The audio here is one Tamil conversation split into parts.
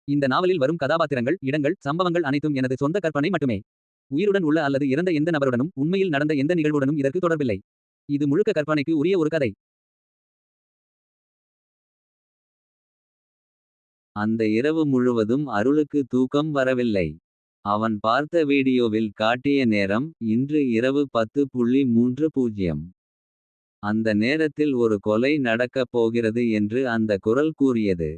இந்த நாவலில் வரும் கதாபாத்திரங்கள், இடங்கள், சம்பவங்கள் அனைத்தும் எனது சொந்த கற்பனை மட்டுமே. உயிருடன் உள்ள அல்லது இறந்த எந்த நபருடனும், உண்மையில் நடந்த எந்த நிகழ்வுடனும் இதற்கு தொடர்பில்லை. இது முழுக்க கற்பனைக்கு உரிய ஒரு கதை. அந்த இரவு முழுவதும் அருளுக்கு தூக்கம் வரவில்லை. அவன் பார்த்த வீடியோவில் காட்டிய நேரம் இன்று இரவு 10:30. அந்த நேரத்தில் ஒரு கொலை நடக்கப் போகிறது என்று அந்த குரல் கூறியது.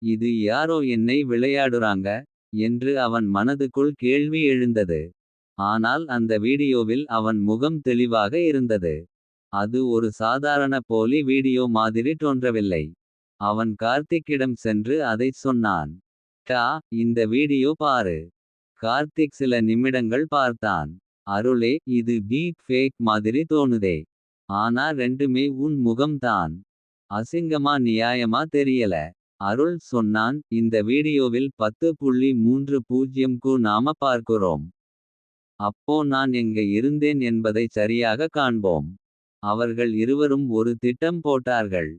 இது யாரோ என்னை விளையாடுறாங்க என்று அவன் மனதுக்குள் கேள்வி எழுந்தது. ஆனால் அந்த வீடியோவில் அவன் முகம் தெளிவாக இருந்தது. அது ஒரு சாதாரண போலி வீடியோ மாதிரி தோன்றவில்லை. அவன் கார்த்திக்கிடம் சென்று அதைச் சொன்னான். டா, இந்த வீடியோ பாரு. கார்த்திக் சில நிமிடங்கள் பார்த்தான். அருளே, இது டீப் ஃபேக் மாதிரி தோணுதே. ஆனா ரெண்டுமே உன் முகம்தான். அசிங்கமா நியாயமா தெரியல. அருள் சொன்னான், இந்த வீடியோவில் 10:30க்கு நாம பார்க்கிறோம். அப்போ நான் எங்க இருந்தேன் என்பதை சரியாக காண்போம். அவர்கள் இருவரும் ஒரு திட்டம் போட்டார்கள்.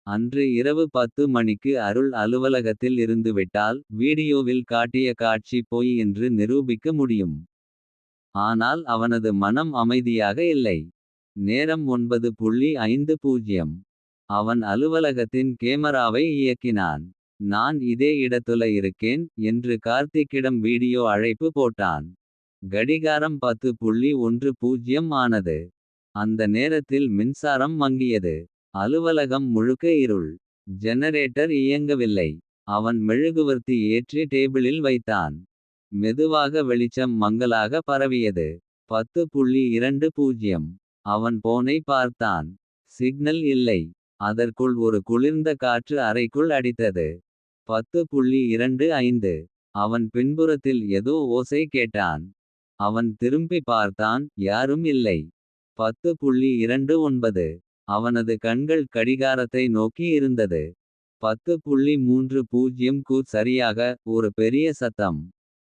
அன்று இரவு 10 மணிக்கு அருள் அலுவலகத்தில் இருந்துவிட்டால் வீடியோவில் காட்டிய காட்சி பொய் என்று நிரூபிக்க முடியும். ஆனால் அவனது மனம் அமைதியாக இல்லை. நேரம் 9:50. அவன் அலுவலகத்தின் கேமராவை இயக்கினான். நான் இதே இடத்துல இருக்கேன் என்று கார்த்திக்கிடம் வீடியோ அழைப்பு போட்டான். கடிகாரம் 10:10 ஆனது. அந்த நேரத்தில் மின்சாரம் மங்கியது. அலுவலகம் முழுக்க இருள். ஜெனரேட்டர் இயங்கவில்லை. அவன் மெழுகுவர்த்தி ஏற்றி டேபிளில் வைத்தான். மெதுவாக வெளிச்சம் மங்கலாக பரவியது. 10:20. அவன் போனை பார்த்தான். சிக்னல் இல்லை. அதற்குள் ஒரு குளிர்ந்த காற்று அறைக்குள் அடித்தது. 10:25. அவன் பின்புறத்தில் ஏதோ ஓசை கேட்டான். அவன் திரும்பி பார்த்தான், யாரும் இல்லை. 10:29. அவனது கண்கள் கடிகாரத்தை நோக்கி இருந்தது. 10:30க்கு சரியாக ஒரு பெரிய சத்தம்.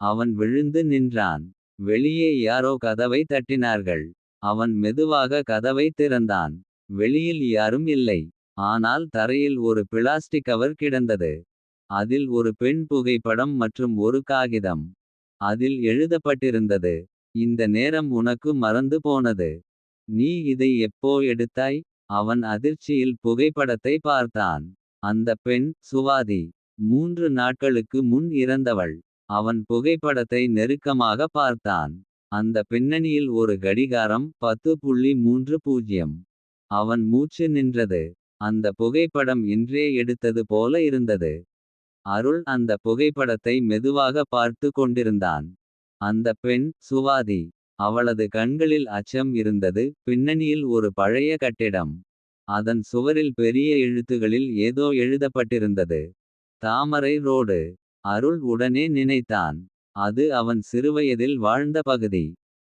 அவன் விழுந்து நின்றான். வெளியே யாரோ கதவை தட்டினார்கள். அவன் மெதுவாக கதவை திறந்தான். வெளியில் யாரும் இல்லை. ஆனால் தரையில் ஒரு பிளாஸ்டிக் கவர் கிடந்தது. அதில் ஒரு பெண் புகைப்படம் மற்றும் ஒரு காகிதம். அதில் எழுதப்பட்டிருந்தது, இந்த நேரம் உனக்கு மறந்து போனது. நீ இதை எப்போ எடுத்தாய்? அவன் அதிர்ச்சியில் புகைப்படத்தை பார்த்தான். அந்த பெண் சுவாதி. 3 நாட்களுக்கு முன் இறந்தவள். அவன் புகைப்படத்தை நெருக்கமாக பார்த்தான். அந்த பின்னணியில் ஒரு கடிகாரம் 10:30. அவன் மூச்சு நின்றது. அந்த புகைப்படம் இன்றே எடுத்தது போல இருந்தது. அருள் அந்த புகைப்படத்தை மெதுவாக பார்த்து கொண்டிருந்தான். அந்த பெண் சுவாதி. அவளது கண்களில் அச்சம் இருந்தது. பின்னணியில் ஒரு பழைய கட்டிடம். அதன் சுவரில் பெரிய எழுத்துகளில் ஏதோ எழுதப்பட்டிருந்தது. தாமரை ரோடு. அருள் உடனே நினைத்தான். அது அவன் சிறுவயதில் வாழ்ந்த பகுதி.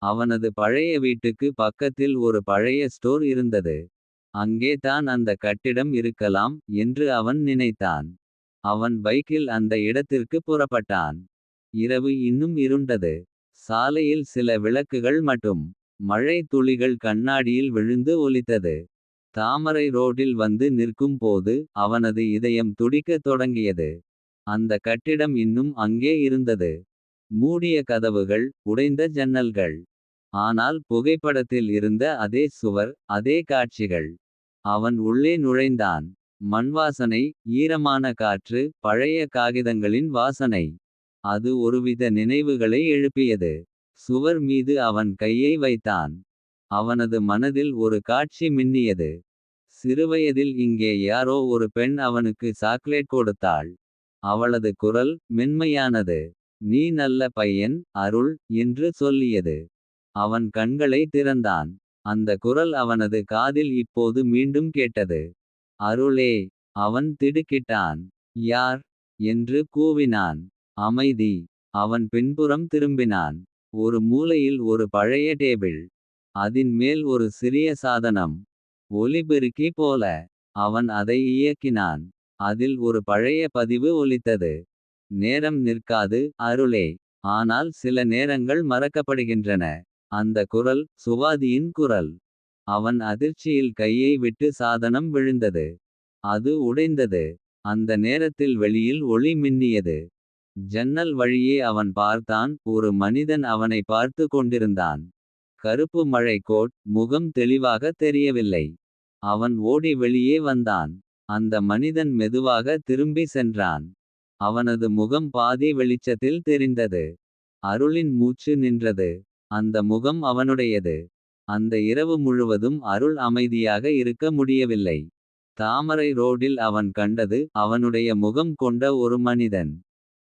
அவனது பழைய வீட்டுக்கு பக்கத்தில் ஒரு பழைய ஸ்டோர் இருந்தது. அங்கே தான் அந்த கட்டிடம் இருக்கலாம் என்று அவன் நினைத்தான். அவன் பைக்கில் அந்த இடத்திற்கு புறப்பட்டான். இரவு இன்னும் இருண்டது. சாலையில் சில விளக்குகள் மட்டும். மழை துளிகள் கண்ணாடியில் விழுந்து ஒலித்தது. தாமரை ரோட்டில் வந்து நிற்கும் போது அவனது இதயம் துடிக்கத் தொடங்கியது. அந்த கட்டிடம் இன்னும் அங்கே இருந்தது. மூடிய கதவுகள், உடைந்த ஜன்னல்கள். ஆனால் புகைப்படத்தில் இருந்த அதே சுவர், அதே காட்சிகள். அவன் உள்ளே நுழைந்தான். மண்வாசனை, ஈரமான காற்று, பழைய காகிதங்களின் வாசனை. அது ஒருவித நினைவுகளை எழுப்பியது. சுவர் மீது அவன் கையை வைத்தான். அவனது மனதில் ஒரு காட்சி மின்னியது. சிறுவயதில் இங்கே யாரோ ஒரு பெண் அவனுக்கு சாக்லேட் கொடுத்தாள். அவளது குரல் மென்மையானது. நீ நல்ல பையன், அருள் என்று சொல்லியது. அவன் கண்களை திறந்தான். அந்த குரல் அவனது காதில் இப்போது மீண்டும் கேட்டது. அருளே. அவன் திடுக்கிட்டான். யார்? என்று கூவினான். அமைதி. அவன் பின்புறம் திரும்பினான். ஒரு மூலையில் ஒரு பழைய டேபிள். அதின் மேல் ஒரு சிறிய சாதனம். ஒலிபெருக்கி போல. அவன் அதை இயக்கினான். அதில் ஒரு பழைய பதிவு ஒலித்தது. நேரம் நிற்காது, அருளே. ஆனால் சில நேரங்கள் மறக்கப்படுகின்றன. அந்த குரல் சுவாதியின் குரல். அவன் அதிர்ச்சியில் கையை விட்டு சாதனம் விழுந்தது. அது உடைந்தது. அந்த நேரத்தில் வெளியில் ஒளி மின்னியது. ஜன்னல் வழியே அவன் பார்த்தான். ஒரு மனிதன் அவனை பார்த்து கொண்டிருந்தான். கருப்பு மழை கோட், முகம் தெளிவாக தெரியவில்லை. அவன் ஓடி வெளியே வந்தான். அந்த மனிதன் மெதுவாக திரும்பி சென்றான். அவனது முகம் பாதி வெளிச்சத்தில் தெரிந்தது. அருளின் மூச்சு நின்றது. அந்த முகம் அவனுடையது. அந்த இரவு முழுவதும் அருள் அமைதியாக இருக்க முடியவில்லை. தாமரை ரோடில் அவன் கண்டது அவனுடைய முகம் கொண்ட ஒரு மனிதன்.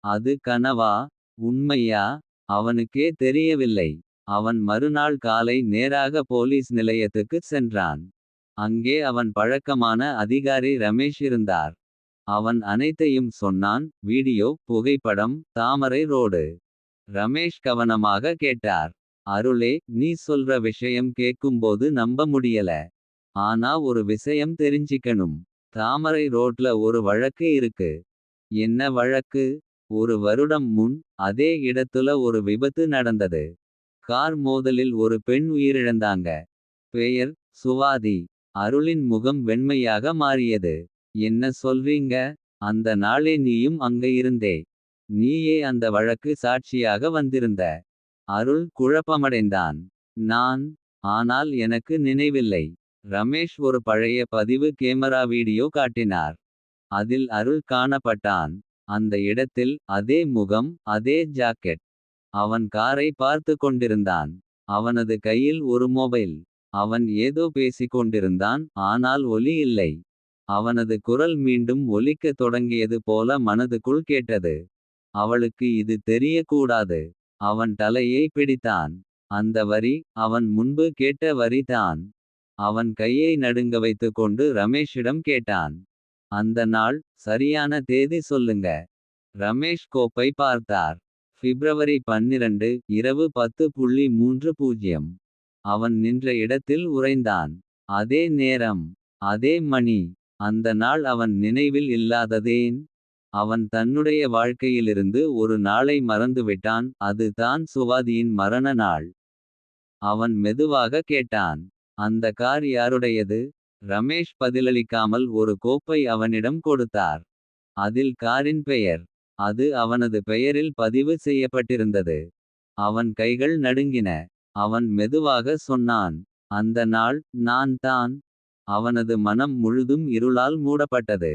அது கனவா, உண்மையா? அவனுக்கே தெரியவில்லை. அவன் மறுநாள் காலை நேராக போலீஸ் நிலையத்துக்குச் சென்றான். அங்கே அவன் பழக்கமான அதிகாரி ரமேஷ் இருந்தார். அவன் அனைத்தையும் சொன்னான். வீடியோ, புகைப்படம், தாமரை ரோடு. ரமேஷ் கவனமாக கேட்டார். அருளே, நீ சொல்ற விஷயம் கேட்கும்போது நம்ப முடியல. ஆனா ஒரு விஷயம் தெரிஞ்சிக்கணும். தாமரை ரோட்ல ஒரு வழக்கு இருக்கு. என்ன வழக்கு? ஒரு வருடம் முன் அதே இடத்துல ஒரு விபத்து நடந்தது. கார் மோதலில் ஒரு பெண் உயிரிழந்தாங்க. பெயர் சுவாதி. அருளின் முகம் வெண்மையாக மாறியது. என்ன சொல்றீங்க? அந்த நாளே நீயும் அங்க இருந்தே. நீயே அந்த வழக்கு சாட்சியாக வந்திருந்த. அருள் குழப்பமடைந்தான். நான். ஆனால் எனக்கு நினைவில்லை. ரமேஷ் ஒரு பழைய பதிவு கேமரா வீடியோ காட்டினார். அதில் அருள் காணப்பட்டான். அந்த இடத்தில் அதே முகம், அதே ஜாக்கெட். அவன் காரை பார்த்து கொண்டிருந்தான். அவனது கையில் ஒரு மொபைல். அவன் ஏதோ பேசிக் கொண்டிருந்தான். ஆனால் ஒலி இல்லை. அவனது குரல் மீண்டும் ஒலிக்கத் தொடங்கியது போல மனதுக்குள் கேட்டது. அவளுக்கு இது தெரியக்கூடாது. அவன் தலையை பிடித்தான். அந்த வரி அவன் முன்பு கேட்ட வரி தான். அவன் கையை நடுங்க வைத்துக் கொண்டு ரமேஷிடம் கேட்டான். அந்த நாள், சரியான தேதி சொல்லுங்க. ரமேஷ் கோப்பை பார்த்தார். பிப்ரவரி 12 இரவு 10:30. அவன் நின்ற இடத்தில் உறைந்தான். அதே நேரம். அதே மணி. அந்த நாள் அவன் நினைவில் இல்லாததேன்? அவன் தன்னுடைய வாழ்க்கையிலிருந்து ஒரு நாளை மறந்துவிட்டான். அது தான் சுவாதியின் மரண நாள். அவன் மெதுவாக கேட்டான். அந்த கார் யாருடையது? ரமேஷ் பதிலளிக்காமல் ஒரு கோப்பை அவனிடம் கொடுத்தார். அதில் காரின் பெயர். அது அவனது பெயரில் பதிவு செய்யப்பட்டிருந்தது. அவன் கைகள் நடுங்கின. அவன் மெதுவாக சொன்னான். அந்த நாள், நான் தான். அவனது மனம் முழுதும் இருளால் மூடப்பட்டது.